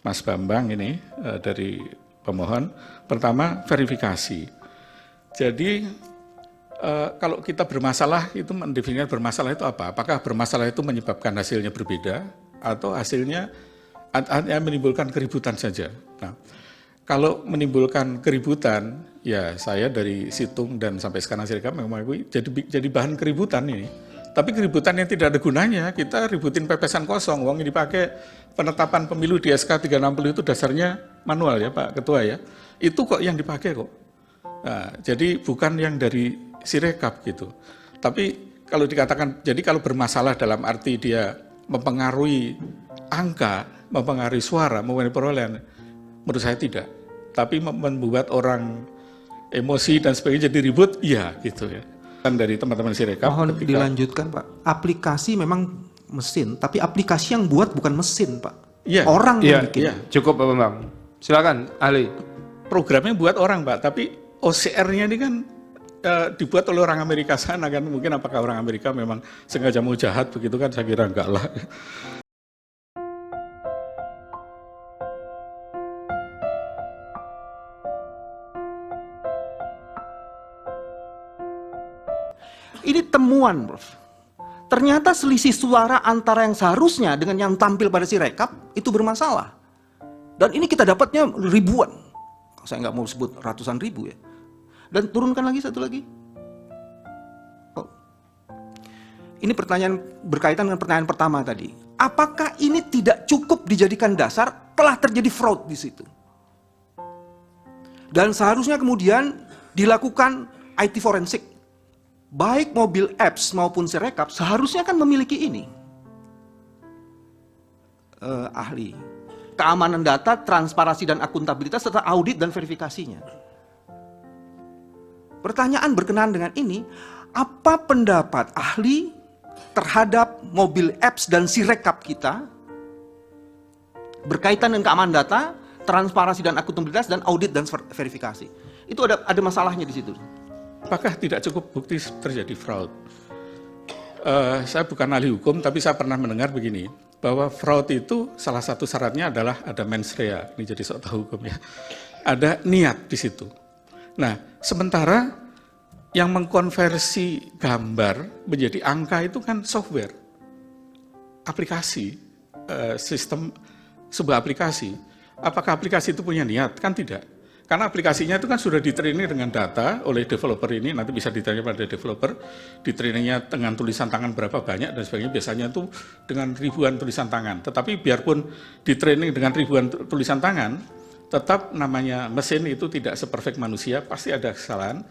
Mas Bambang ini dari pemohon. Pertama, verifikasi. Jadi kalau kita bermasalah itu mendefinisikan bermasalah itu apa? Apakah bermasalah itu menyebabkan hasilnya berbeda atau hasilnya hanya menimbulkan keributan saja? Nah, kalau menimbulkan keributan, ya saya dari Situng dan sampai sekarang Sirekap mengakui jadi bahan keributan ini. Tapi keributan yang tidak ada gunanya, kita ributin pepesan kosong, uang yang dipakai penetapan pemilu di SK 360 itu dasarnya manual ya Pak Ketua ya. Itu kok yang dipakai kok. Nah, jadi bukan yang dari Sirekap gitu. Tapi kalau dikatakan, jadi kalau bermasalah dalam arti dia mempengaruhi angka, mempengaruhi suara, mempengaruhi perolehan, menurut saya tidak. Tapi membuat orang emosi dan sebagainya jadi ribut, iya gitu ya. Dan dari teman-teman Sirekap. Mohon dilanjutkan Pak. Aplikasi memang mesin, tapi aplikasi yang buat bukan mesin Pak. Iya. Orang yang bikin. Iya. Cukup Pak Bambang. Silakan ahli. Programnya buat orang Pak, tapi OCR-nya ini kan dibuat oleh orang Amerika sana kan. Mungkin apakah orang Amerika memang sengaja mau jahat begitu kan, saya kira enggak lah. Ini temuan, Prof. Ternyata selisih suara antara yang seharusnya dengan yang tampil pada Sirekap itu bermasalah. Dan ini kita dapatnya ribuan. Saya nggak mau sebut ratusan ribu ya. Dan turunkan lagi satu lagi. Oh. Ini pertanyaan berkaitan dengan pertanyaan pertama tadi. Apakah ini tidak cukup dijadikan dasar telah terjadi fraud di situ? Dan seharusnya kemudian dilakukan IT forensik. Baik mobil apps maupun Sirekap seharusnya kan memiliki ini. Ahli. Keamanan data, transparansi dan akuntabilitas serta audit dan verifikasinya. Pertanyaan berkenaan dengan ini, apa pendapat ahli terhadap mobil apps dan Sirekap kita berkaitan dengan keamanan data, transparansi dan akuntabilitas dan audit dan verifikasi? Itu ada masalahnya di situ. Apakah tidak cukup bukti terjadi fraud? Saya bukan ahli hukum, tapi saya pernah mendengar begini, bahwa fraud itu salah satu syaratnya adalah ada mens rea. Ini jadi sok tahu hukum ya. Ada niat di situ. Nah, sementara yang mengkonversi gambar menjadi angka itu kan software, aplikasi, sistem sebuah aplikasi. Apakah aplikasi itu punya niat? Kan tidak. Karena aplikasinya itu kan sudah di-training dengan data oleh developer ini, nanti bisa ditanya pada developer, di-trainingnya dengan tulisan tangan berapa banyak dan sebagainya, biasanya itu dengan ribuan tulisan tangan. Tetapi biarpun di-training dengan ribuan tulisan tangan, tetap namanya mesin itu tidak seperfect manusia, pasti ada kesalahan.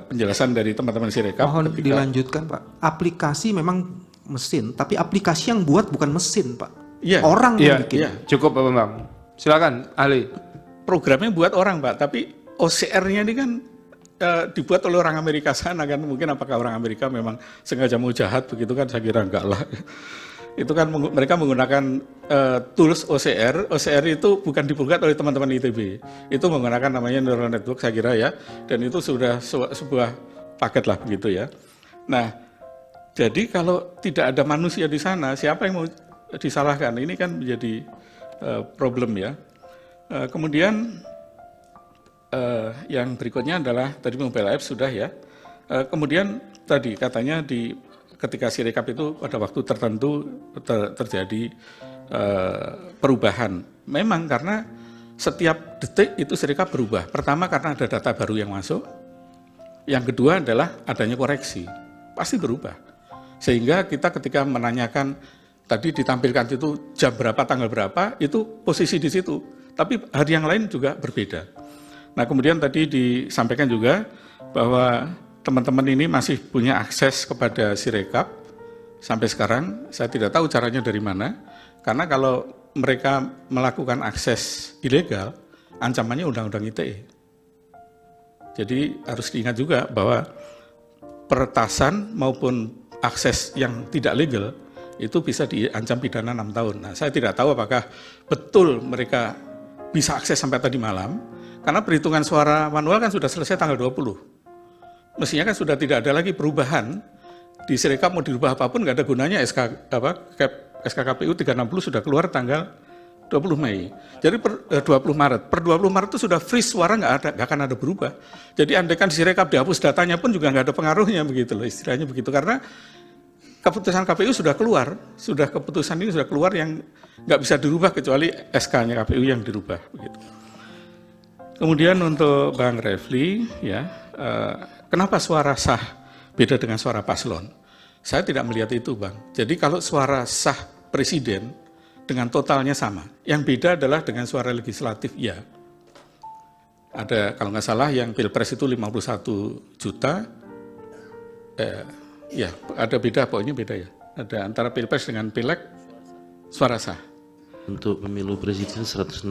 Penjelasan dari teman-teman Sirekap. Mohon dilanjutkan Pak. Aplikasi memang mesin, tapi aplikasi yang buat bukan mesin Pak. Iya. Orang yang bikin. Iya. Cukup Pak Bambang. Silakan ahli. Programnya buat orang Pak, tapi OCR-nya ini kan dibuat oleh orang Amerika sana kan. Mungkin apakah orang Amerika memang sengaja mau jahat begitu kan, saya kira enggak lah. Itu kan mereka menggunakan tools OCR. OCR itu bukan dibuat oleh teman-teman ITB. Itu menggunakan namanya neural network saya kira ya. Dan itu sudah sebuah paket lah begitu ya. Nah, jadi kalau tidak ada manusia di sana, siapa yang mau disalahkan? Ini kan menjadi problem ya. Kemudian yang berikutnya adalah tadi mobile apps sudah ya. Kemudian tadi katanya ketika Sirekap itu pada waktu tertentu terjadi perubahan. Memang karena setiap detik itu Sirekap berubah. Pertama karena ada data baru yang masuk. Yang kedua adalah adanya koreksi. Pasti berubah. Sehingga kita ketika menanyakan tadi ditampilkan itu jam berapa, tanggal berapa, itu posisi di situ. Tapi hari yang lain juga berbeda. Nah kemudian tadi disampaikan juga bahwa teman-teman ini masih punya akses kepada Sirekap sampai sekarang. Saya tidak tahu caranya dari mana, karena kalau mereka melakukan akses ilegal, ancamannya Undang-Undang ITE. Jadi harus diingat juga bahwa peretasan maupun akses yang tidak legal itu bisa diancam pidana 6 tahun. Nah saya tidak tahu apakah betul mereka bisa akses sampai tadi malam, karena perhitungan suara manual kan sudah selesai tanggal 20. Mestinya kan sudah tidak ada lagi perubahan, di Sirekap mau dirubah apapun nggak ada gunanya. SKKPU 360 sudah keluar tanggal 20 Mei. Jadi per 20 Maret. Per 20 Maret itu sudah freeze, suara nggak akan ada berubah. Jadi andaikan Sirekap dihapus datanya pun juga nggak ada pengaruhnya begitu loh, istilahnya begitu. Karena keputusan KPU sudah keluar, keputusan ini sudah keluar yang nggak bisa dirubah kecuali SK-nya KPU yang dirubah begitu. Kemudian untuk Bang Refli, ya, kenapa suara sah beda dengan suara paslon? Saya tidak melihat itu, Bang. Jadi kalau suara sah presiden dengan totalnya sama, yang beda adalah dengan suara legislatif, ya. Ada, kalau nggak salah, yang Pilpres itu 51 juta, ya, ada beda, pokoknya beda ya. Ada antara Pilpres dengan Pileg, suara sah. Untuk pemilu presiden 164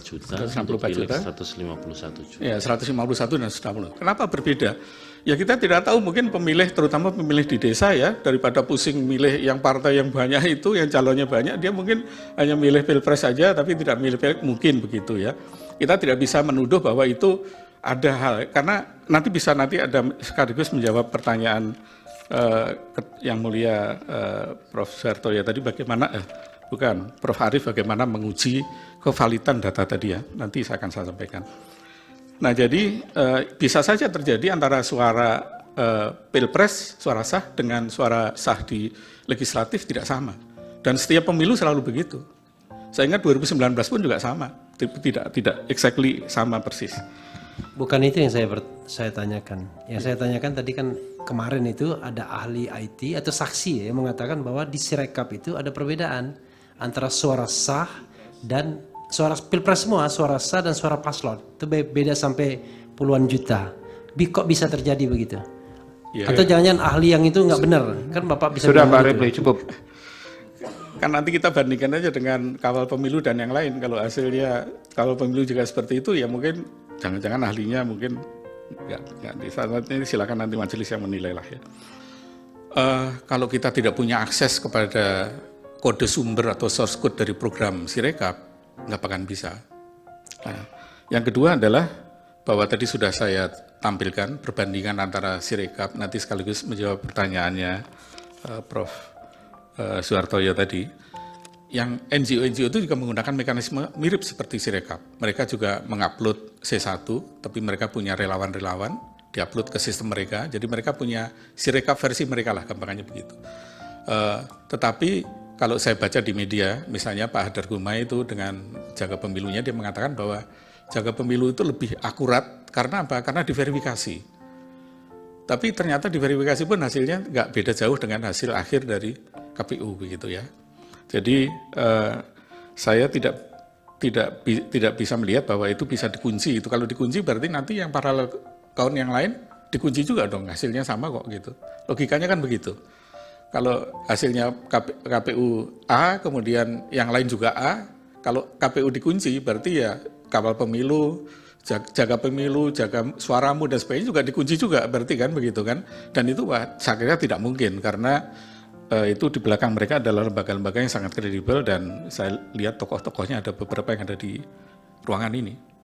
juta, 164 untuk pileg juta. 151 juta. Ya, 151 dan 160. Kenapa berbeda? Ya kita tidak tahu, mungkin pemilih, terutama pemilih di desa ya, daripada pusing milih yang partai yang banyak itu, yang calonnya banyak, dia mungkin hanya milih Pilpres saja, tapi tidak milih Pileg, mungkin begitu ya. Kita tidak bisa menuduh bahwa itu ada hal, karena nanti ada sekaligus menjawab pertanyaan yang mulia Prof. Suharto ya tadi, bagaimana Prof. Arief bagaimana menguji kevalidan data tadi ya, nanti saya akan sampaikan. Nah jadi bisa saja terjadi antara suara Pilpres, suara sah dengan suara sah di legislatif tidak sama. Dan setiap pemilu selalu begitu. Saya ingat 2019 pun juga sama, tidak exactly sama persis. Bukan itu yang saya tanyakan. Yang saya tanyakan tadi kan kemarin itu ada ahli IT atau saksi ya, yang mengatakan bahwa di Sirekap itu ada perbedaan antara suara sah dan suara Pilpres semua, suara sah dan suara paslon. Itu beda sampai puluhan juta. Kok bisa terjadi begitu? Ya. Atau jangan-jangan ahli yang itu nggak benar? Kan Bapak bisa Sudah Pak gitu. Refli, cukup. Kan nanti kita bandingkan aja dengan kawal pemilu dan yang lain. Kalau hasilnya kawal pemilu juga seperti itu, ya mungkin jangan-jangan ahlinya mungkin nggak di saat ini, silakan nanti majelis yang menilai lah ya. Kalau kita tidak punya akses kepada kode sumber atau source code dari program Sirekap, nggak akan bisa. Nah, yang kedua adalah bahwa tadi sudah saya tampilkan perbandingan antara Sirekap, nanti sekaligus menjawab pertanyaannya Prof. Suhartoyo tadi. Yang NGO-NGO itu juga menggunakan mekanisme mirip seperti Sirekap. Mereka juga mengupload C1, tapi mereka punya relawan-relawan, diupload ke sistem mereka, jadi mereka punya Sirekap versi mereka lah, gampangannya begitu. Tetapi kalau saya baca di media, misalnya Pak Hadar Gumai itu dengan jaga pemilunya, dia mengatakan bahwa jaga pemilu itu lebih akurat, karena apa? Karena diverifikasi. Tapi ternyata diverifikasi pun hasilnya nggak beda jauh dengan hasil akhir dari KPU begitu ya. Jadi saya tidak bisa melihat bahwa itu bisa dikunci. Itu kalau dikunci berarti nanti yang paralel account yang lain dikunci juga dong, hasilnya sama kok gitu. Logikanya kan begitu. Kalau hasilnya KPU A, kemudian yang lain juga A, kalau KPU dikunci berarti ya kawal pemilu, jaga pemilu, jaga suaramu dan sebagainya juga dikunci juga, berarti kan begitu kan. Dan itu saya kira tidak mungkin karena itu di belakang mereka adalah lembaga-lembaga yang sangat kredibel dan saya lihat tokoh-tokohnya ada beberapa yang ada di ruangan ini.